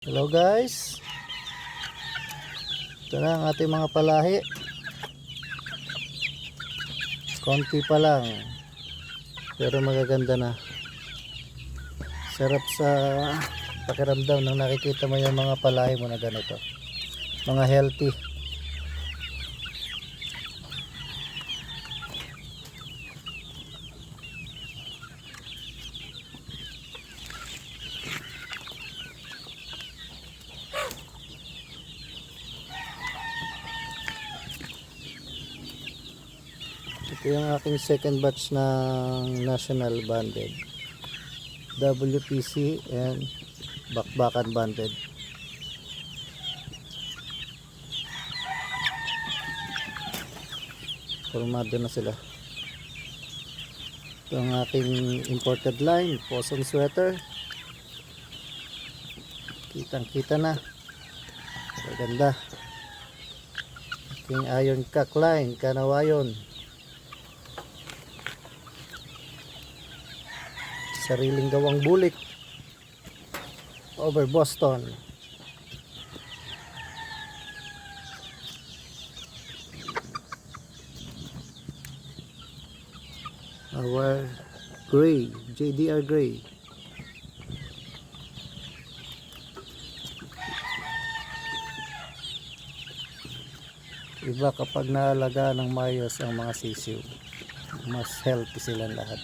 Hello guys, ito na ang ating mga palahi. Konti pa lang pero magaganda na. Sarap sa pakiramdam nang nakikita mo yung mga palahi mo na ganito, mga healthy. Ito yung aking second batch ng national banded, WPC and bakbakan banded. Formado na sila. Ito ang aking imported line, Possum sweater. Kitang kita na, maganda. Aking iron cock line, Kanawayon. Sariling gawang bulik, over Boston. Our gray, JDR gray. Iba kapag naalaga ng mayos ang mga sisiw, mas healthy silang lahat.